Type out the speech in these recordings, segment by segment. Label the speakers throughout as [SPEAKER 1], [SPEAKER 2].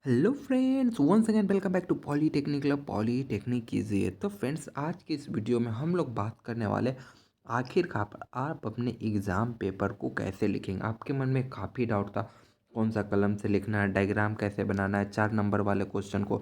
[SPEAKER 1] Hello friends, once again welcome back to polytechnic club. Polytechnic कीजिए। तो friends, आज की इस वीडियो में हम लोग बात करने वाले आखिरकार आप अपने एग्ज़ाम पेपर को कैसे लिखेंगे। आपके मन में काफ़ी डाउट था, कौन सा कलम से लिखना है, डायग्राम कैसे बनाना है, 4 नंबर वाले क्वेश्चन को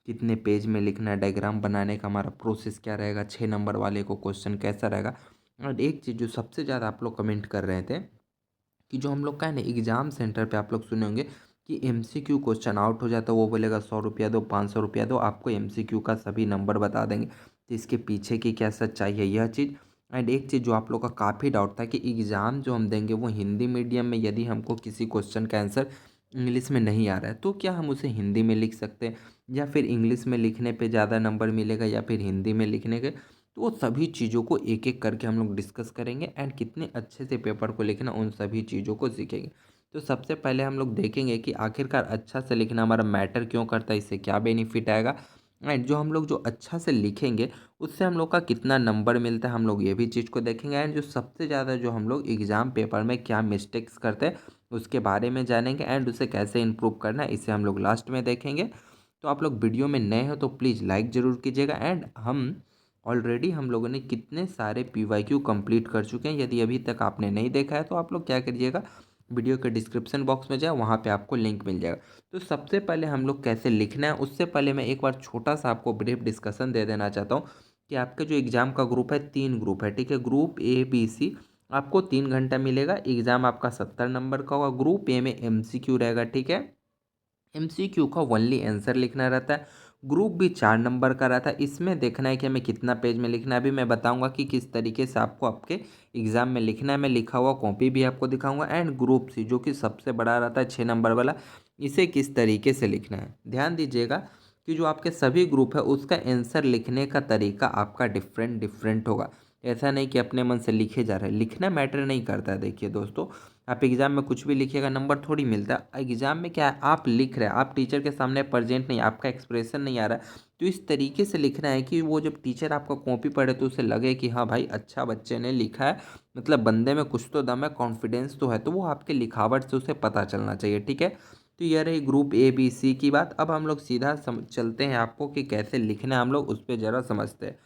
[SPEAKER 1] कितने पेज में लिखना है, डायग्राम बनाने का हमारा प्रोसेस क्या रहेगा, 6 नंबर वाले को क्वेश्चन कैसा रहेगा। और एक चीज़ जो सबसे ज़्यादा आप लोग कमेंट कर रहे थे कि जो हम लोग का है ना एग्ज़ाम सेंटर पे आप लोग सुने होंगे कि एमसीक्यू क्वेश्चन आउट हो जाता है, वो बोलेगा 100 रुपया दो, 500 रुपया दो, आपको एमसीक्यू का सभी नंबर बता देंगे। तो इसके पीछे की क्या सच्चाई है, यह चीज़। एंड एक चीज़ जो आप लोग का काफ़ी डाउट था कि एग्ज़ाम जो हम देंगे वो हिंदी मीडियम में, यदि हमको किसी क्वेश्चन का आंसर इंग्लिश में नहीं आ रहा है तो क्या हम उसे हिंदी में लिख सकते हैं, या फिर इंग्लिश में लिखने पे ज़्यादा नंबर मिलेगा, या फिर हिंदी में लिखने के। तो वो सभी चीज़ों को एक एक करके हम लोग डिस्कस करेंगे एंड कितने अच्छे से पेपर को लिखना उन सभी चीज़ों को सीखेंगे। तो सबसे पहले हम लोग देखेंगे कि आखिरकार अच्छा से लिखना हमारा मैटर क्यों करता है, इससे क्या बेनिफिट आएगा। एंड जो हम लोग जो अच्छा से लिखेंगे उससे हम लोग का कितना नंबर मिलता है, हम लोग ये भी चीज़ को देखेंगे। एंड जो सबसे ज़्यादा जो हम लोग एग्ज़ाम पेपर में क्या मिस्टेक्स करते हैं उसके बारे में जानेंगे एंड उसे कैसे इम्प्रूव करना है इसे हम लोग लास्ट में देखेंगे। तो आप लोग वीडियो में नए हो तो प्लीज़ लाइक ज़रूर कीजिएगा। एंड ऑलरेडी हम लोगों ने कितने सारे पीवाईक्यू कंप्लीट कर चुके हैं, यदि अभी तक आपने नहीं देखा है तो आप लोग क्या करिएगा, वीडियो के डिस्क्रिप्शन बॉक्स में जाए, वहाँ पे आपको लिंक मिल जाएगा। तो सबसे पहले हम लोग कैसे लिखना है उससे पहले मैं एक बार छोटा सा आपको ब्रीफ डिस्कशन दे देना चाहता हूँ कि आपके जो एग्ज़ाम का ग्रुप है, 3 ग्रुप है, ठीक है। ग्रुप A B C आपको 3 घंटा मिलेगा। एग्ज़ाम आपका 70 नंबर का होगा। ग्रुप ए में MCQ रहेगा, ठीक है। एमसीक्यू का ओनली आंसर लिखना रहता है। ग्रुप भी 4 नंबर का रहता है। इसमें देखना है कि हमें कितना पेज में लिखना है। अभी मैं बताऊंगा कि किस तरीके से आपको आपके एग्जाम में लिखना है। मैं लिखा हुआ कॉपी भी आपको दिखाऊंगा। एंड ग्रुप सी जो कि सबसे बड़ा रहता है, 6 नंबर वाला, इसे किस तरीके से लिखना है। ध्यान दीजिएगा कि जो आपके सभी ग्रुप है उसका आंसर लिखने का तरीका आपका डिफरेंट डिफरेंट होगा। ऐसा नहीं कि अपने मन से लिखे जा रहे हैं। लिखना मैटर नहीं करता है। देखिए दोस्तों, आप एग्ज़ाम में कुछ भी लिखिएगा नंबर थोड़ी मिलता है। एग्ज़ाम में क्या है, आप लिख रहे हैं, आप टीचर के सामने प्रेजेंट नहीं, आपका एक्सप्रेशन नहीं आ रहा है। तो इस तरीके से लिखना है कि वो जब टीचर आपका कॉपी पढ़े तो उसे लगे कि हाँ भाई, अच्छा बच्चे ने लिखा है, मतलब बंदे में कुछ तो दम है, कॉन्फिडेंस तो है। तो वो आपके लिखावट से उसे पता चलना चाहिए, ठीक है। तो यह रही ग्रुप A B C की बात। अब हम लोग सीधा चलते हैं आपको कि कैसे लिखना है, हम लोग उस पर ज़रा समझते हैं।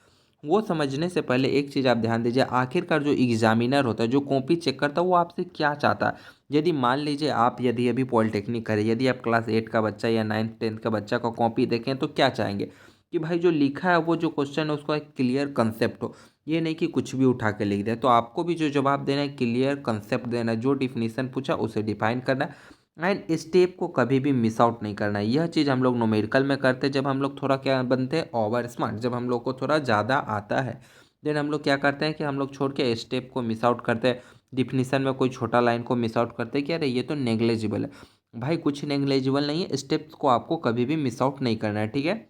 [SPEAKER 1] वो समझने से पहले एक चीज़ आप ध्यान दीजिए, आखिरकार जो एग्जामिनर होता है, जो कॉपी चेक करता है, वो आपसे क्या चाहता है। यदि मान लीजिए आप यदि अभी पॉलिटेक्निक करें, यदि आप क्लास 8 का बच्चा या 9th 10th का बच्चा का कॉपी देखें तो क्या चाहेंगे कि भाई जो लिखा है वो जो क्वेश्चन है उसका एक क्लियर कंसेप्ट हो। ये नहीं कि कुछ भी उठा के लिख दे। तो आपको भी जो जवाब देना है क्लियर कंसेप्ट देना है, जो डिफिनीशन पूछा उसे डिफाइन करना है। एंड स्टेप को कभी भी मिस आउट नहीं करना है। यह चीज़ हम लोग न्यूमेरिकल में करते हैं, जब हम लोग थोड़ा क्या बनते हैं, ओवर स्मार्ट, जब हम लोग को थोड़ा ज़्यादा आता है। देन हम लोग क्या करते हैं कि हम लोग छोड़ के स्टेप को मिस आउट करते हैं। डिफिनीशन में कोई छोटा लाइन को मिस आउट करते हैं कि अरे ये तो नेग्लेजिबल है। भाई कुछ नेग्लेजिबल नहीं है, स्टेप्स को आपको कभी भी मिस आउट नहीं करना है, ठीक है।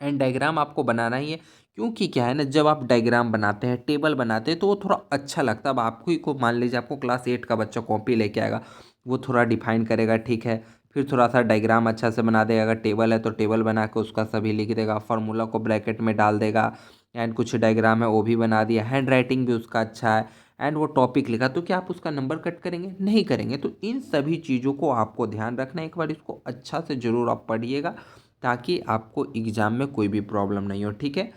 [SPEAKER 1] एंड डायग्राम आपको बनाना ही है, क्योंकि क्या है ना, जब आप डायग्राम बनाते हैं, टेबल बनाते हैं तो वो थोड़ा अच्छा लगता है। अब आपको ही को मान लीजिए आपको क्लास 8 का बच्चा कॉपी लेके आएगा, वो थोड़ा डिफाइन करेगा, ठीक है। फिर थोड़ा सा डायग्राम अच्छा से बना देगा। अगर टेबल है तो टेबल बना के उसका सभी लिख देगा, फार्मूला को ब्रैकेट में डाल देगा। एंड कुछ डायग्राम है वो भी बना दिया, हैंड राइटिंग भी उसका अच्छा है। एंड वो टॉपिक लिखा, तो क्या आप उसका नंबर कट करेंगे? नहीं करेंगे। तो इन सभी चीज़ों को आपको ध्यान रखना है। एक बार इसको अच्छा से ज़रूर आप पढ़िएगा ताकि आपको एग्ज़ाम में कोई भी प्रॉब्लम नहीं हो, ठीक है।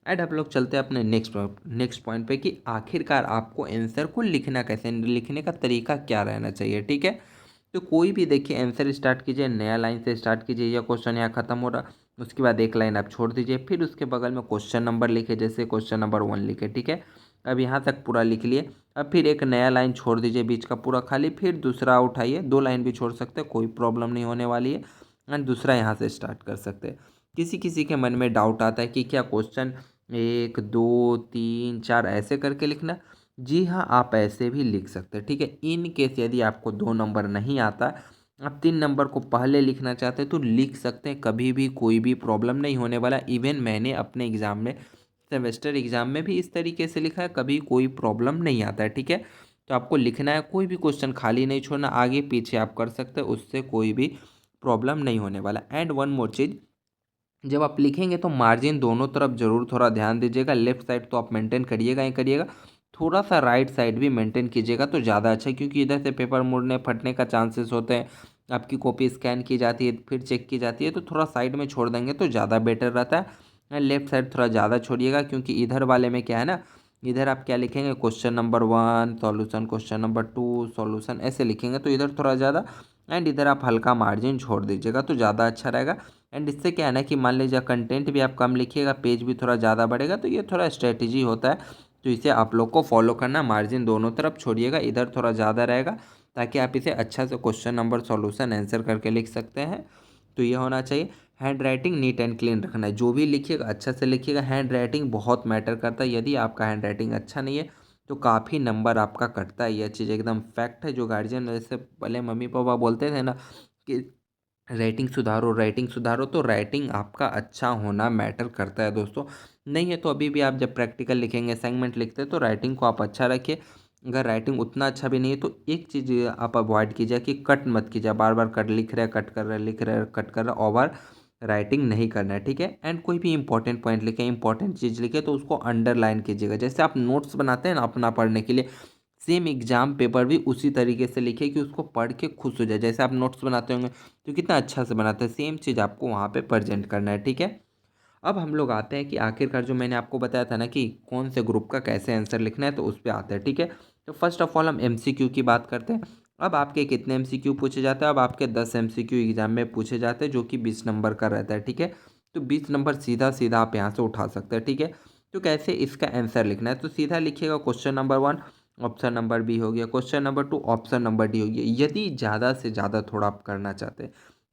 [SPEAKER 1] एंड आप लोग चलते हैं अपने नेक्स्ट पॉइंट पे कि आखिरकार आपको आंसर को लिखना कैसे, लिखने का तरीका क्या रहना चाहिए, ठीक है। तो कोई भी देखिए आंसर स्टार्ट कीजिए, नया लाइन से स्टार्ट कीजिए, या क्वेश्चन यहाँ खत्म हो रहा, उसके बाद एक लाइन आप छोड़ दीजिए, फिर उसके बगल में क्वेश्चन नंबर लिखे, जैसे क्वेश्चन नंबर 1 लिखे, ठीक है। अब यहाँ तक पूरा लिख लिए। अब फिर एक नया लाइन छोड़ दीजिए बीच का पूरा खाली, फिर दूसरा उठाइए, 2 लाइन भी छोड़ सकते हैं, कोई प्रॉब्लम नहीं होने वाली है। एंड दूसरा यहाँ से स्टार्ट कर सकते हैं। किसी किसी के मन में डाउट आता है कि क्या क्वेश्चन 1 2 3 4 ऐसे करके लिखना। जी हाँ, आप ऐसे भी लिख सकते हैं, ठीक है। इन केस यदि आपको 2 नंबर नहीं आता, आप 3 नंबर को पहले लिखना चाहते हैं तो लिख सकते हैं, कभी भी कोई भी प्रॉब्लम नहीं होने वाला। इवन मैंने अपने एग्ज़ाम में, सेमेस्टर एग्ज़ाम में भी इस तरीके से लिखा है, कभी कोई प्रॉब्लम नहीं आता है, ठीक है। तो आपको लिखना है, कोई भी क्वेश्चन खाली नहीं छोड़ना, आगे पीछे आप कर सकते हैं, उससे कोई भी प्रॉब्लम नहीं होने वाला। एंड वन मोर चीज़, जब आप लिखेंगे तो मार्जिन दोनों तरफ जरूर थोड़ा ध्यान दीजिएगा। लेफ्ट साइड तो आप मेंटेन करिएगा ही करिएगा, थोड़ा सा राइट साइड भी मेंटेन कीजिएगा तो ज़्यादा अच्छा है, क्योंकि इधर से पेपर मुड़ने फटने का चांसेस होते हैं। आपकी कॉपी स्कैन की जाती है फिर चेक की जाती है, तो थोड़ा साइड में छोड़ देंगे तो ज़्यादा बेटर रहता है। लेफ्ट साइड थोड़ा ज़्यादा छोड़िएगा, क्योंकि इधर वाले में क्या है ना, इधर आप क्या लिखेंगे, question number 1 solution, question number 2 solution, ऐसे लिखेंगे तो इधर थोड़ा ज़्यादा, एंड इधर आप हल्का मार्जिन छोड़ दीजिएगा तो ज़्यादा अच्छा रहेगा। एंड इससे क्या है ना कि मान लीजिए कंटेंट भी आप कम लिखिएगा, पेज भी थोड़ा ज़्यादा बढ़ेगा, तो ये थोड़ा स्ट्रेटेजी होता है, तो इसे आप लोग को फॉलो करना। मार्जिन दोनों तरफ छोड़िएगा, इधर थोड़ा ज़्यादा रहेगा ताकि आप इसे अच्छा से क्वेश्चन नंबर सॉल्यूशन आंसर करके लिख सकते हैं। तो ये होना चाहिए। Hand writing neat and clean रखना है, जो भी लिखिएगा अच्छा से लिखिएगा। हैंड राइटिंग बहुत मैटर करता है, यदि आपका हैंड राइटिंग अच्छा नहीं है तो काफ़ी नंबर आपका कटता है। यह चीज़ एकदम फैक्ट है। जो गार्जियन जैसे पहले मम्मी पापा बोलते थे ना कि राइटिंग सुधारो, तो राइटिंग आपका अच्छा होना मैटर करता है दोस्तों। नहीं है तो अभी भी आप जब प्रैक्टिकल लिखेंगे, असाइनमेंट लिखते हैं, तो राइटिंग को आप अच्छा रखिए। अगर राइटिंग उतना अच्छा भी नहीं है तो एक चीज़ आप अवॉइड कीजिए कि कट मत कीजिए, बार बार कट लिख रहे कट कर रहे लिख रहे कट कर रहे, ओवर राइटिंग नहीं करना है, ठीक है। एंड कोई भी इंपॉर्टेंट पॉइंट लिखे, इंपॉर्टेंट चीज़ लिखे तो उसको अंडरलाइन कीजिएगा। जैसे आप नोट्स बनाते हैं ना अपना पढ़ने के लिए, सेम एग्जाम पेपर भी उसी तरीके से लिखे कि उसको पढ़ के खुश हो जाए। जैसे आप नोट्स बनाते होंगे तो कितना अच्छा से बनाते हैं, सेम चीज़ आपको वहाँ पे प्रेजेंट करना है, ठीक है। अब हम लोग आते हैं कि आखिरकार जो मैंने आपको बताया था ना कि कौन से ग्रुप का कैसे आंसर लिखना है, तो उस पर आते हैं, ठीक है। तो फर्स्ट ऑफ ऑल हम एमसीक्यू की बात करते हैं। अब आपके कितने एमसीक्यू पूछे जाते हैं, अब आपके 10 एमसीक्यू एग्जाम में पूछे जाते हैं, जो कि 20 नंबर का रहता है, ठीक है। तो 20 नंबर सीधा सीधा आप यहाँ से उठा सकते हैं, ठीक है। तो कैसे इसका आंसर लिखना है, तो सीधा लिखिएगा question number 1 option number B हो गया, question number 2 option number D हो गया। यदि ज़्यादा से ज़्यादा थोड़ा आप करना चाहते हैं,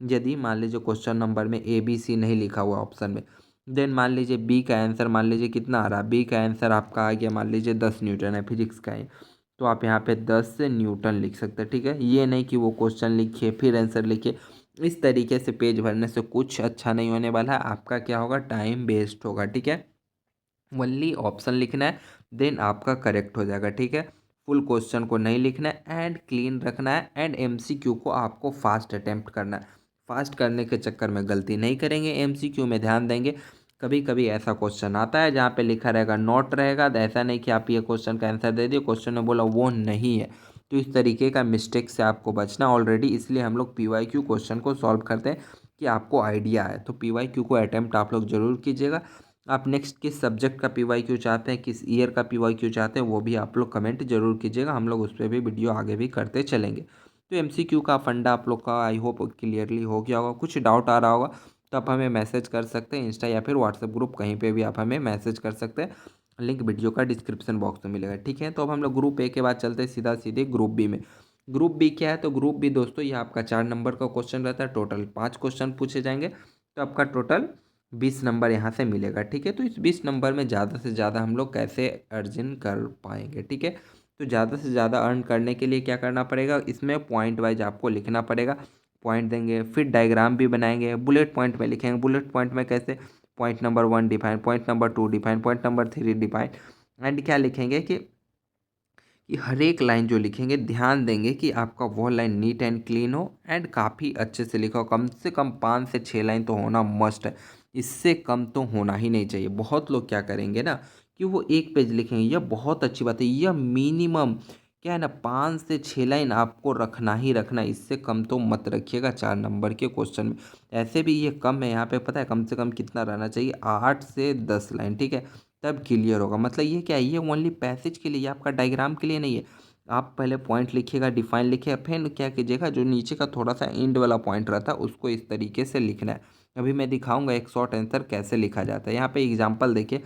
[SPEAKER 1] यदि मान लीजिए क्वेश्चन नंबर में ए बी सी नहीं लिखा हुआ ऑप्शन में, देन मान लीजिए बी का आंसर मान लीजिए कितना आ रहा है, बी का आंसर आपका आ गया मान लीजिए 10 न्यूटन है, फिजिक्स का है, तो आप यहाँ पे 10 से न्यूटन लिख सकते हैं, ठीक है। ये नहीं कि वो क्वेश्चन लिखिए फिर आंसर लिखिए, इस तरीके से पेज भरने से कुछ अच्छा नहीं होने वाला है, आपका क्या होगा, टाइम वेस्ट होगा, ठीक है। ओनली ऑप्शन लिखना है, देन आपका करेक्ट हो जाएगा, ठीक है। फुल क्वेश्चन को नहीं लिखना है, एंड क्लीन रखना है, एंड एमसीक्यू को आपको फास्ट अटेम्प्ट करना है। फास्ट करने के चक्कर में गलती नहीं करेंगे, एमसीक्यू में ध्यान देंगे। कभी कभी ऐसा क्वेश्चन आता है जहाँ पे लिखा रहेगा नॉट रहेगा, तो ऐसा नहीं कि आप ये क्वेश्चन का आंसर दे दिए, क्वेश्चन में बोला वो नहीं है, तो इस तरीके का मिस्टेक से आपको बचना ऑलरेडी। इसलिए हम लोग पीवाईक्यू क्वेश्चन को सॉल्व करते हैं कि आपको आइडिया है, तो पीवाईक्यू को अटेम्प्ट आप लोग जरूर कीजिएगा। आप नेक्स्ट किस सब्जेक्ट का पीवाईक्यू चाहते हैं, किस ईयर का पीवाईक्यू चाहते हैं, वो भी आप लोग कमेंट जरूर कीजिएगा, हम लोग उस पर भी वीडियो आगे भी करते चलेंगे। तो एमसीक्यू का फंडा आप लोग का आई होप क्लियरली हो गया होगा। कुछ डाउट आ रहा होगा तो आप हमें मैसेज कर सकते हैं, इंस्टा या फिर व्हाट्सएप ग्रुप कहीं पे भी आप हमें मैसेज कर सकते हैं, लिंक वीडियो का डिस्क्रिप्शन बॉक्स में मिलेगा, ठीक है। तो अब हम लोग ग्रुप ए के बाद चलते हैं सीधा सीधे ग्रुप बी में। ग्रुप बी क्या है, तो ग्रुप बी दोस्तों ये आपका 4 नंबर का क्वेश्चन रहता है, टोटल 5 क्वेश्चन पूछे जाएंगे, तो आपका टोटल 20 नंबर यहाँ से मिलेगा, ठीक है। तो इस 20 नंबर में ज़्यादा से ज़्यादा हम लोग कैसे अर्जन कर पाएंगे, ठीक है। तो ज़्यादा से ज़्यादा अर्न करने के लिए क्या करना पड़ेगा, इसमें पॉइंट वाइज आपको लिखना पड़ेगा। पॉइंट देंगे, फिर डायग्राम भी बनाएंगे, बुलेट पॉइंट में लिखेंगे। बुलेट पॉइंट में कैसे, point number 1 define, point number 2 define, point number 3 define, and क्या लिखेंगे कि हर एक लाइन जो लिखेंगे ध्यान देंगे कि आपका वो लाइन नीट एंड क्लीन हो, एंड काफ़ी अच्छे से लिखा हो। कम से कम 5 से 6 लाइन तो होना मस्ट है, इससे कम तो होना ही नहीं चाहिए। बहुत लोग क्या करेंगे ना कि वो एक पेज लिखेंगे, यह बहुत अच्छी बात है, यह मिनिमम क्या है ना 5 से 6 लाइन आपको रखना ही रखना, इससे कम तो मत रखिएगा 4 नंबर के क्वेश्चन में। ऐसे भी ये कम है, यहाँ पे पता है कम से कम कितना रहना चाहिए, 8 से 10 लाइन, ठीक है। तब क्लियर होगा। मतलब ये क्या है, ये ओनली पैसेज के लिए, आपका डायग्राम के लिए नहीं है। आप पहले पॉइंट लिखिएगा, डिफाइन लिखिएगा, फिर क्या कीजिएगा जो नीचे का थोड़ा सा एंड वाला पॉइंट रहता है उसको इस तरीके से लिखना है। अभी मैं दिखाऊंगा एक शॉर्ट आंसर कैसे लिखा जाता है। यहाँ पे एग्जांपल देखिए।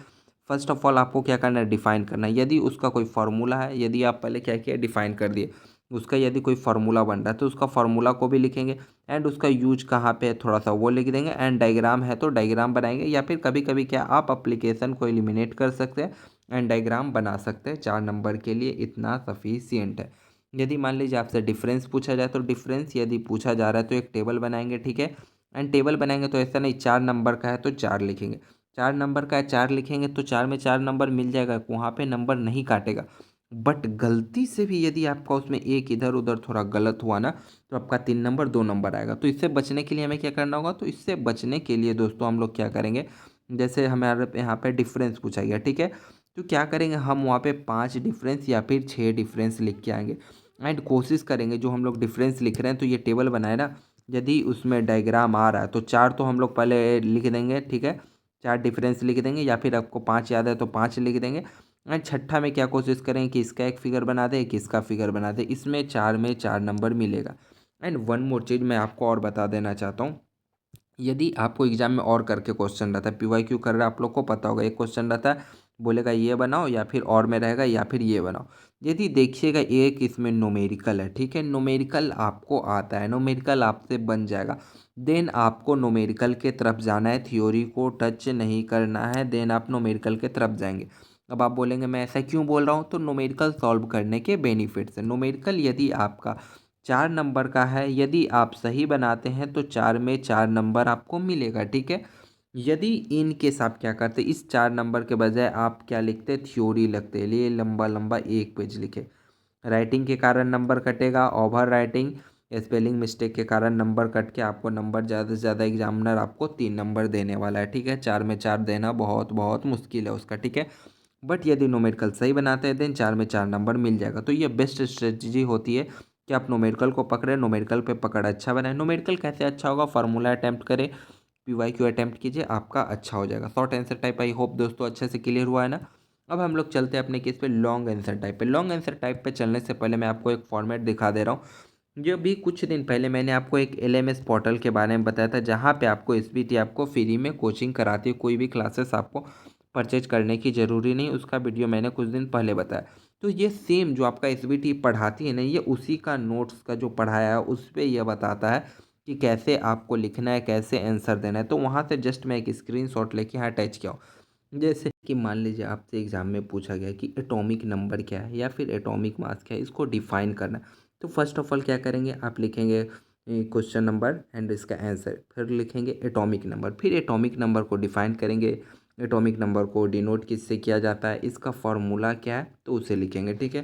[SPEAKER 1] फर्स्ट ऑफ ऑल आपको क्या करना है, डिफाइन करना है। यदि उसका कोई फार्मूला है, यदि आप पहले क्या किया डिफाइन कर दिए, उसका यदि कोई फार्मूला बन रहा है तो उसका फार्मूला को भी लिखेंगे, एंड उसका यूज कहाँ पे है थोड़ा सा वो लिख देंगे, एंड डायग्राम है तो डायग्राम बनाएंगे, या फिर कभी कभी क्या आप अप्लीकेशन को एलिमिनेट कर सकते हैं एंड डायग्राम बना सकते हैं। 4 नंबर के लिए इतना सफिशियंट है। यदि मान लीजिए आपसे डिफरेंस पूछा जाए तो डिफरेंस यदि पूछा जा रहा है तो एक टेबल बनाएंगे, ठीक है। एंड टेबल बनाएंगे तो ऐसा नहीं 4 नंबर का है तो 4 लिखेंगे, 4 नंबर का है 4 लिखेंगे तो 4 में 4 नंबर मिल जाएगा, वहाँ पे नंबर नहीं काटेगा। बट गलती से भी यदि आपका उसमें एक इधर उधर थोड़ा गलत हुआ ना, तो आपका 3 नंबर 2 नंबर आएगा। तो इससे बचने के लिए हमें क्या करना होगा, तो इससे बचने के लिए दोस्तों हम लोग क्या करेंगे, जैसे हमारे यहाँ पे डिफरेंस पूछा गया, ठीक है। तो क्या करेंगे हम वहाँ पे 5 डिफरेंस या फिर 6 डिफरेंस लिख के आएंगे, एंड कोशिश करेंगे जो हम लोग डिफरेंस लिख रहे हैं तो ये टेबल बनाए ना, यदि उसमें डायग्राम आ रहा है तो 4 तो हम लोग पहले लिख देंगे, ठीक है, 4 डिफरेंस लिख देंगे, या फिर आपको 5 याद है तो 5 लिख देंगे। एंड छठा में क्या कोशिश करें कि इसका एक फिगर बना दे, कि इसका फिगर बना दे, इसमें 4 में 4 नंबर मिलेगा। एंड वन मोर चीज़ मैं आपको और बता देना चाहता हूँ, यदि आपको एग्जाम में और करके क्वेश्चन रहता है, PYQ कर रहा है, आप लोग को पता होगा, एक क्वेश्चन रहता है बोलेगा ये बनाओ, या फिर और में रहेगा या फिर ये बनाओ। यदि देखिएगा एक इसमें न्यूमेरिकल है, ठीक है, न्यूमेरिकल आपको आता है, न्यूमेरिकल आपसे बन जाएगा, देन आपको न्यूमेरिकल के तरफ जाना है, थ्योरी को टच नहीं करना है, देन आप न्यूमेरिकल के तरफ जाएंगे। अब आप बोलेंगे मैं ऐसा क्यों बोल रहा हूँ, तो न्यूमेरिकल सॉल्व करने के बेनिफिट्स है। न्यूमेरिकल यदि आपका 4 नंबर का है, यदि आप सही बनाते हैं तो 4 में 4 नंबर आपको मिलेगा, ठीक है। यदि इन केस आप क्या करते, इस 4 नंबर के बजाय आप क्या लिखते, थ्योरी लिखते, लिए लंबा लंबा एक पेज लिखे, राइटिंग के कारण नंबर कटेगा, ओवर राइटिंग स्पेलिंग मिस्टेक के कारण नंबर कट के आपको नंबर ज़्यादा से ज़्यादा एग्जामिनर आपको 3 नंबर देने वाला है, ठीक है। 4 में 4 देना बहुत बहुत मुश्किल है उसका, ठीक है। बट यदि न्यूमेरिकल सही बनाते हैं देन 4 में 4 नंबर मिल जाएगा। तो ये बेस्ट स्ट्रेटजी होती है कि आप न्यूमेरिकल को पकड़ें, न्यूमेरिकल पे पकड़ अच्छा बनाए। न्यूमेरिकल कैसे अच्छा होगा, फार्मूला अटैम्प्ट करें, PYQ अटैम्प्ट कीजिए, आपका अच्छा हो जाएगा। Short answer type I hope दोस्तों अच्छे से क्लियर हुआ है ना। अब हम लोग चलते हैं अपने केस पे लॉन्ग आंसर टाइप पे। लॉन्ग आंसर टाइप पे चलने से पहले मैं आपको एक फॉर्मेट दिखा दे रहा हूँ। जो भी कुछ दिन पहले मैंने आपको एक LMS पोर्टल के बारे में बताया था, जहाँ पे आपको SBT आपको फ्री में कोचिंग कराती है, कोई भी क्लासेस आपको परचेज करने की ज़रूरी नहीं, उसका वीडियो मैंने कुछ दिन पहले बताया। तो ये सेम जो आपका SBT पढ़ाती है ना, ये उसी का नोट्स का जो पढ़ाया है उस पर यह बताता है कि कैसे आपको लिखना है, कैसे आंसर देना है। तो वहाँ से जस्ट मैं एक स्क्रीनशॉट लेके यहाँ अटैच किया हूँ। जैसे कि मान लीजिए आपसे एग्जाम में पूछा गया कि एटॉमिक नंबर क्या है या फिर एटॉमिक मास क्या है, इसको डिफाइन करना है। तो फर्स्ट ऑफ ऑल क्या करेंगे, आप लिखेंगे क्वेश्चन नंबर एंड इसका आंसर, फिर लिखेंगे एटॉमिक नंबर, फिर एटॉमिक नंबर को डिफाइन करेंगे, एटॉमिक नंबर को डिनोट किससे किया जाता है, इसका फॉर्मूला क्या है, तो उसे लिखेंगे, ठीक है।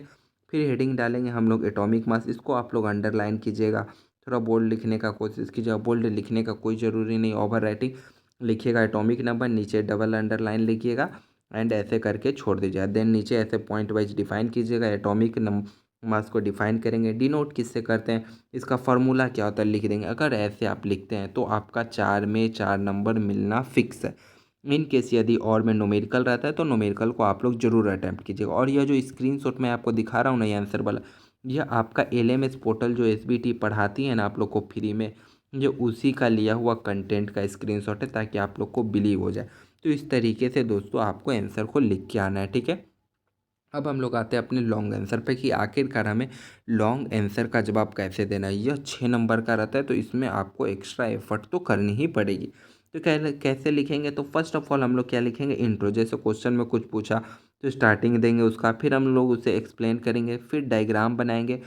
[SPEAKER 1] फिर हेडिंग डालेंगे हम लोग एटॉमिक मास, इसको आप लोग अंडरलाइन कीजिएगा, थोड़ा बोल्ड लिखने का कोशिश कीजिएगा, बोल्ड लिखने का कोई ज़रूरी नहीं, ओवर राइटिंग लिखिएगा, एटॉमिक नंबर नीचे डबल अंडरलाइन लिखिएगा एंड ऐसे करके छोड़ दीजिएगा। देन नीचे ऐसे पॉइंट वाइज डिफाइन कीजिएगा, एटॉमिक मास को डिफाइन करेंगे, डिनोट किससे करते हैं, इसका फार्मूला क्या होता है लिख देंगे। अगर ऐसे आप लिखते हैं तो आपका 4 में 4 नंबर मिलना फिक्स है। इन केस यदि और में न्यूमेरिकल रहता है तो न्यूमेरिकल को आप लोग जरूर अटैम्प्ट कीजिएगा। और यह जो स्क्रीनशॉट मैं आपको दिखा रहा हूँ ना, ये आंसर वाला, यह आपका LMS पोर्टल जो SBT पढ़ाती है ना आप लोग को फ्री में, जो उसी का लिया हुआ कंटेंट का स्क्रीनशॉट है, ताकि आप लोग को बिलीव हो जाए। तो इस तरीके से दोस्तों आपको आंसर को लिख के आना है, ठीक है। अब हम लोग आते हैं अपने लॉन्ग आंसर पे कि आखिरकार हमें लॉन्ग आंसर का जवाब कैसे देना है। यह 6 नंबर का रहता है, तो इसमें आपको एक्स्ट्रा एफर्ट तो करनी ही पड़ेगी। तो कैसे लिखेंगे, तो फर्स्ट ऑफ ऑल हम लोग क्या लिखेंगे, इंट्रो, जैसे क्वेश्चन में कुछ पूछा तो स्टार्टिंग देंगे उसका, फिर हम लोग उसे एक्सप्लेन करेंगे, फिर डायग्राम बनाएंगे,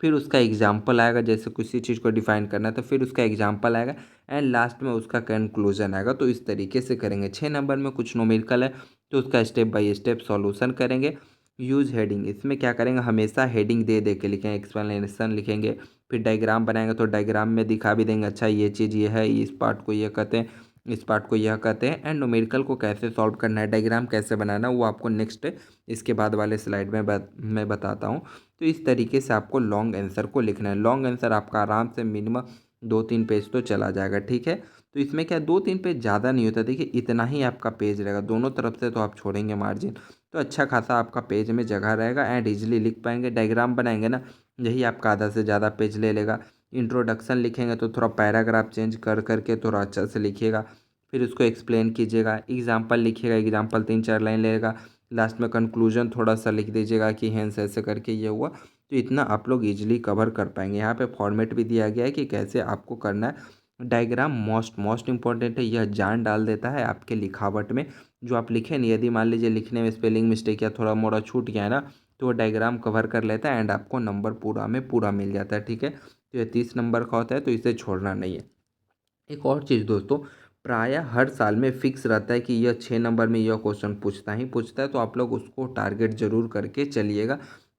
[SPEAKER 1] फिर उसका एग्जाम्पल आएगा, जैसे किसी चीज़ को डिफाइन करना है तो फिर उसका एग्जाम्पल आएगा, एंड लास्ट में उसका कंक्लूजन आएगा। तो इस तरीके से करेंगे। 6 नंबर में कुछ न्यूमेरिकल है तो उसका स्टेप बाय स्टेप सॉल्यूशन करेंगे। यूज़ हेडिंग, इसमें क्या करेंगे, हमेशा हेडिंग दे दे के लिखेंगे, एक्सप्लेनेशन लिखेंगे, फिर डायग्राम बनाएंगे तो डायग्राम में दिखा भी देंगे, अच्छा ये चीज़ ये है, इस पार्ट को ये कहते हैं, इस पार्ट को यह कहते हैं। एंड न्यूमेरिकल को कैसे सॉल्व करना है, डायग्राम कैसे बनाना है, वो आपको नेक्स्ट इसके बाद वाले स्लाइड में मैं बताता हूँ। तो इस तरीके से आपको लॉन्ग आंसर को लिखना है। लॉन्ग आंसर आपका आराम से मिनिमम 2-3 पेज तो चला जाएगा, ठीक है। तो इसमें क्या 2-3 पेज ज़्यादा नहीं होता, देखिए इतना ही आपका पेज रहेगा, दोनों तरफ से तो आप छोड़ेंगे मार्जिन, तो अच्छा खासा आपका पेज में जगह रहेगा एंड इजीली लिख पाएंगे। डायग्राम बनाएंगे ना, यही आपका आधा से ज़्यादा पेज ले लेगा। इंट्रोडक्शन लिखेंगे तो थोड़ा पैराग्राफ चेंज कर करके थोड़ा अच्छा से लिखिएगा, फिर उसको एक्सप्लेन कीजिएगा, एग्जाम्पल लिखिएगा, एग्जाम्पल 3-4 लाइन लेगा, लास्ट में कंक्लूजन थोड़ा सा लिख दीजिएगा कि हेंस ऐसे करके ये हुआ। तो इतना आप लोग इजीली कवर कर पाएंगे। यहाँ पे फॉर्मेट भी दिया गया है कि कैसे आपको करना है। डायग्राम मोस्ट मोस्ट इंपॉर्टेंट है, यह जान डाल देता है आपके लिखावट में। जो आप लिखें नहीं, यदि मान लीजिए लिखने में स्पेलिंग मिस्टेक या थोड़ा मोड़ा छूट गया है ना, तो वो डायग्राम कवर कर लेता है एंड आपको नंबर पूरा में पूरा मिल जाता है, ठीक है। तो ये 30 नंबर का होता है, तो इसे छोड़ना नहीं है। एक और चीज़ दोस्तों, प्रायः हर साल में फिक्स रहता है कि यह 6 नंबर में यह क्वेश्चन पूछता ही पूछता है, तो आप लोग उसको टारगेट जरूर करके चलिएगा,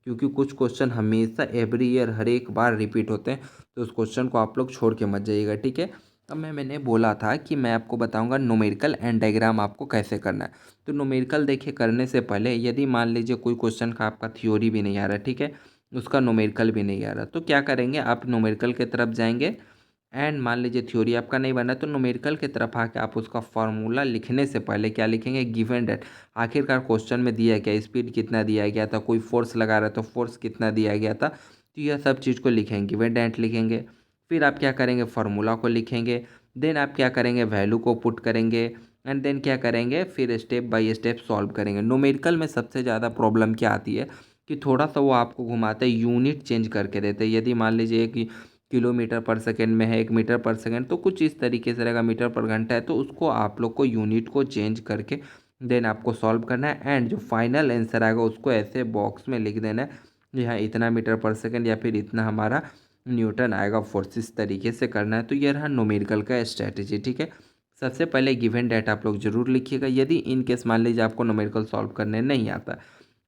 [SPEAKER 1] क्योंकि कुछ क्वेश्चन हमेशा एवरी ईयर हर एक बार रिपीट होते हैं, तो उस क्वेश्चन को आप लोग छोड़ के मत जाइएगा, ठीक है। अब मैंने बोला था कि मैं आपको बताऊंगा न्यूमेरिकल एंड डायग्राम आपको कैसे करना है। तो न्यूमेरिकल देखिए करने से पहले यदि मान लीजिए कोई क्वेश्चन का आपका थ्योरी भी नहीं आ रहा है, ठीक है, उसका न्यूमेरिकल भी नहीं आ रहा, तो क्या करेंगे आप न्यूमेरिकल की तरफ जाएंगे। एंड मान लीजिए थ्योरी आपका नहीं बना तो न्यूमेरिकल की तरफ आके आप उसका फार्मूला लिखने से पहले क्या लिखेंगे, गिवन डेट। आखिरकार क्वेश्चन में दिया क्या, स्पीड कितना दिया गया था, कोई फोर्स लगा रहा है तो फोर्स कितना दिया गया था, तो यह सब चीज़ को लिखेंगे, गिवन डेट लिखेंगे। फिर आप क्या करेंगे, फार्मूला को लिखेंगे। देन आप क्या करेंगे, वैल्यू को पुट करेंगे। एंड देन क्या करेंगे, फिर स्टेप बाय स्टेप सॉल्व करेंगे। न्यूमेरिकल में सबसे ज़्यादा प्रॉब्लम क्या आती है कि थोड़ा सा वो आपको घुमाते हैं, यूनिट चेंज करके देते हैं। यदि मान लीजिए कि किलोमीटर पर सेकंड में है, 1 मीटर पर सेकंड, तो कुछ इस तरीके से रहेगा, मीटर पर घंटा है तो उसको आप लोग को यूनिट को चेंज करके देन आपको सॉल्व करना है। एंड जो फाइनल आंसर आएगा उसको ऐसे बॉक्स में लिख देना है, यहाँ इतना मीटर पर सेकंड या फिर इतना हमारा न्यूटन आएगा फोर्स, इस तरीके से करना है। तो ये रहा न्यूमेरिकल का स्ट्रैटेजी, ठीक है। सबसे पहले गिवन डेटा आप लोग जरूर लिखिएगा। यदि इन केस मान लीजिए आपको न्यूमेरिकल सॉल्व करने नहीं आता,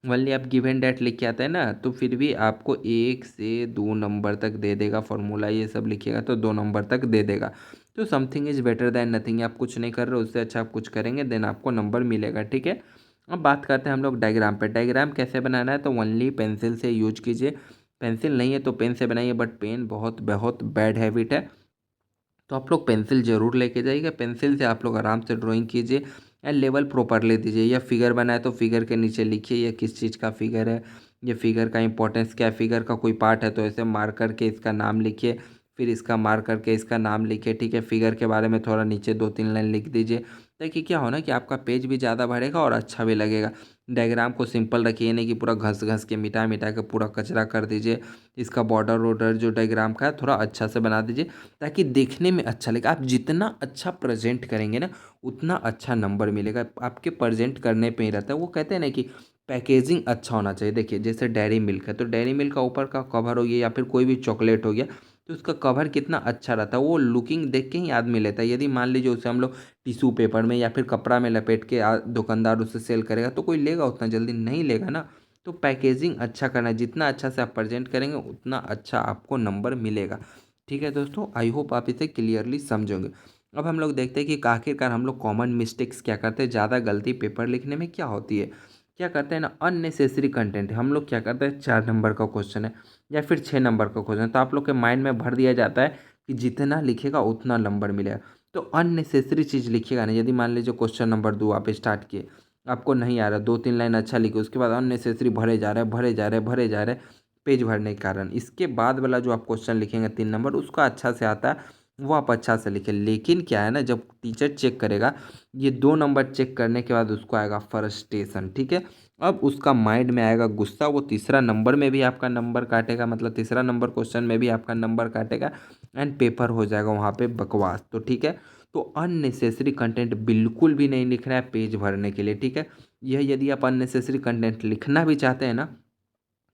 [SPEAKER 1] वनली आप गिवन डेट लिख के आता है ना, तो फिर भी आपको 1 से 2 नंबर तक दे देगा। फॉर्मूला ये सब लिखिएगा तो 2 नंबर तक दे देगा। तो something is better than nothing. आप कुछ नहीं कर रहे हो, उससे अच्छा आप कुछ करेंगे देन आपको नंबर मिलेगा, ठीक है। अब बात करते हैं हम लोग डायग्राम पे। डायग्राम कैसे बनाना है, तो ओनली पेंसिल से यूज कीजिए। पेंसिल नहीं है तो पेन से बनाइए, बट पेन बहुत बहुत बैड हैबिट है, तो आप लोग पेंसिल जरूर लेके जाइएगा। पेंसिल से आप लोग आराम से ड्राइंग कीजिए एंड लेवल प्रॉपरली दीजिए। या फिगर बनाए तो फिगर के नीचे लिखिए ये किस चीज़ का फिगर है, ये फिगर का इंपॉर्टेंस क्या है, फिगर का कोई पार्ट है तो ऐसे मार्क करके इसका नाम लिखिए, फिर इसका मार्क करके इसका नाम लिखिए, ठीक है। फिगर के बारे में थोड़ा नीचे 2-3 लाइन लिख दीजिए, ताकि क्या हो ना कि आपका पेज भी ज़्यादा भरेगा और अच्छा भी लगेगा। डायग्राम को सिंपल रखिए, ये नहीं कि पूरा घस घस के मिटा मिटा के पूरा कचरा कर दीजिए। इसका बॉर्डर वॉर्डर जो डायग्राम का है थोड़ा अच्छा से बना दीजिए, ताकि देखने में अच्छा लगे। आप जितना अच्छा प्रेजेंट करेंगे ना उतना अच्छा नंबर मिलेगा। आपके प्रेजेंट करने पे ही रहता है। वो कहते हैं ना कि पैकेजिंग अच्छा होना चाहिए। देखिए जैसे डेयरी मिल्क है तो डेयरी मिल्क का ऊपर का कवर हो गया या फिर कोई भी चॉकलेट हो गया, तो उसका कवर कितना अच्छा रहता है वो लुकिंग देख के ही आदमी लेता है। यदि मान लीजिए उसे हम लोग टिश्यू पेपर में या फिर कपड़ा में लपेट के दुकानदार उसे सेल करेगा तो कोई लेगा, उतना जल्दी नहीं लेगा ना। तो पैकेजिंग अच्छा करना है, जितना अच्छा से आप प्रेजेंट करेंगे उतना अच्छा आपको नंबर मिलेगा, ठीक है दोस्तों। आई होप आप इसे क्लियरली समझोगे। अब हम लोग देखते हैं कि आखिरकार हम लोग कॉमन मिस्टेक्स क्या करते हैं, ज़्यादा गलती पेपर लिखने में क्या होती है। क्या करते हैं ना, अननेसेसरी कंटेंट हम लोग क्या करते हैं, 4 नंबर का क्वेश्चन है या फिर 6 नंबर का क्वेश्चन है तो आप लोग के माइंड में भर दिया जाता है कि जितना लिखेगा उतना नंबर मिलेगा। तो अननेसेसरी चीज़ लिखिएगा नहीं। यदि मान लीजिए क्वेश्चन नंबर 2 आप स्टार्ट किए, आपको नहीं आ रहा, 2-3 लाइन अच्छा लिखे, उसके बाद अननेसेसरी भरे जा रहे हैं भरे जा रहे हैं भरे जा रहे हैं पेज भरने के कारण। इसके बाद वाला जो आप क्वेश्चन लिखेंगे 3 नंबर उसका अच्छा से आता है, वो आप अच्छा से लिखें। लेकिन क्या है ना, जब टीचर चेक करेगा, ये 2 नंबर चेक करने के बाद उसको आएगा फ्रस्ट्रेशन, ठीक है। अब उसका माइंड में आएगा गुस्सा, वो तीसरा नंबर में भी आपका नंबर काटेगा, मतलब तीसरा नंबर क्वेश्चन में भी आपका नंबर काटेगा एंड पेपर हो जाएगा वहाँ पे बकवास, तो ठीक है। तो अननेसेसरी कंटेंट बिल्कुल भी नहीं लिखना है पेज भरने के लिए, ठीक है। यह यदि आप अननेसेसरी कंटेंट लिखना भी चाहते हैं ना,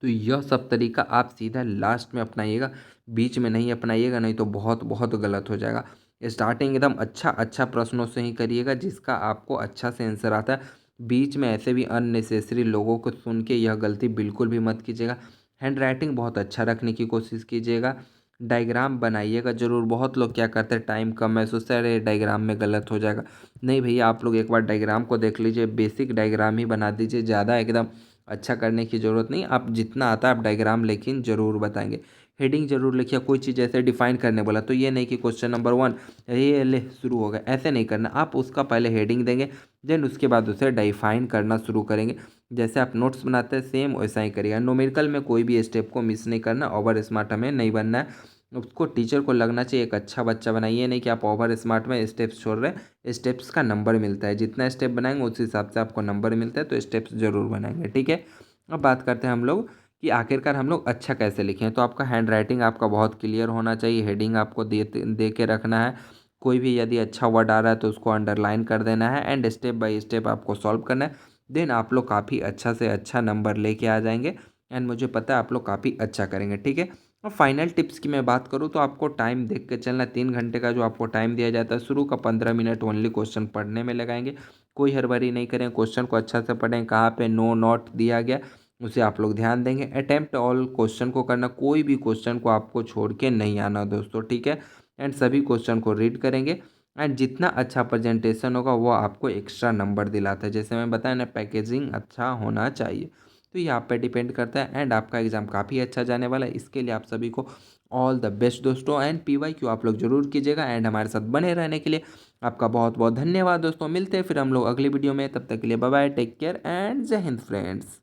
[SPEAKER 1] तो यह सब तरीका आप सीधा लास्ट में अपनाइएगा, बीच में नहीं अपनाइएगा, नहीं तो बहुत बहुत गलत हो जाएगा। स्टार्टिंग एकदम अच्छा अच्छा प्रश्नों से ही करिएगा जिसका आपको अच्छा से आंसर आता है। बीच में ऐसे भी अननेसेसरी लोगों को सुन के यह गलती बिल्कुल भी मत कीजिएगा। हैंड राइटिंग बहुत अच्छा रखने की कोशिश कीजिएगा। डायग्राम बनाइएगा ज़रूर। बहुत लोग क्या करते हैं, टाइम कम है, सोचते हैं अरे डायग्राम में गलत हो जाएगा। नहीं भैया, आप लोग एक बार डायग्राम को देख लीजिए, बेसिक डायग्राम ही बना दीजिए, ज़्यादा एकदम अच्छा करने की ज़रूरत नहीं। आप जितना आता है आप डायग्राम लेकिन ज़रूर बताएंगे। हेडिंग जरूर लिखिए। कोई चीज़ ऐसे डिफाइन करने बोला तो ये नहीं कि क्वेश्चन नंबर 1 ये ले शुरू हो गया, ऐसे नहीं करना। आप उसका पहले हेडिंग देंगे, देन उसके बाद उसे डिफाइन करना शुरू करेंगे। जैसे आप नोट्स बनाते हैं सेम वैसा ही करिएगा। न्यूमेरिकल में कोई भी स्टेप को मिस नहीं करना, ओवर स्मार्ट हमें नहीं बनना है। उसको टीचर को लगना चाहिए एक अच्छा बच्चा बनाइए, नहीं कि आप ओवर स्मार्ट में स्टेप्स छोड़ रहे हैं। स्टेप्स का नंबर मिलता है, जितना स्टेप बनाएंगे उस हिसाब से आपको नंबर मिलता है, तो स्टेप्स जरूर बनाएंगे, ठीक है। अब बात करते हैं हम लोग कि आखिरकार हम लोग अच्छा कैसे लिखें। तो आपका हैंड राइटिंग आपका बहुत क्लियर होना चाहिए। हेडिंग आपको दे के रखना है। कोई भी यदि अच्छा वर्ड आ रहा है तो उसको अंडरलाइन कर देना है एंड स्टेप बाय स्टेप आपको सॉल्व करना है। देन आप लोग काफ़ी अच्छा से अच्छा नंबर लेके आ जाएंगे एंड मुझे पता है आप लोग काफ़ी अच्छा करेंगे, ठीक है। और फाइनल टिप्स की मैं बात करूँ तो आपको टाइम देख के चलना। 3 घंटे का जो आपको टाइम दिया जाता है, शुरू का 15 मिनट ओनली क्वेश्चन पढ़ने में लगाएंगे। कोई हड़बड़ी नहीं करें, क्वेश्चन को अच्छा से पढ़ें। कहाँ पे नो नोट दिया गया उसे आप लोग ध्यान देंगे। अटेम्प्ट ऑल क्वेश्चन को करना, कोई भी क्वेश्चन को आपको छोड़ के नहीं आना दोस्तों, ठीक है। एंड सभी क्वेश्चन को रीड करेंगे एंड जितना अच्छा प्रेजेंटेशन होगा वो आपको एक्स्ट्रा नंबर दिलाता है। जैसे मैं बताया ना, पैकेजिंग अच्छा होना चाहिए। तो ये आप पे डिपेंड करता है एंड आपका एग्ज़ाम काफ़ी अच्छा जाने वाला है। इसके लिए आप सभी को ऑल द बेस्ट दोस्तों एंड PYQ आप लोग ज़रूर कीजिएगा एंड हमारे साथ बने रहने के लिए आपका बहुत बहुत धन्यवाद दोस्तों। मिलते हैं फिर हम लोग अगली वीडियो में, तब तक के लिए bye bye, take care and जय हिंद फ्रेंड्स।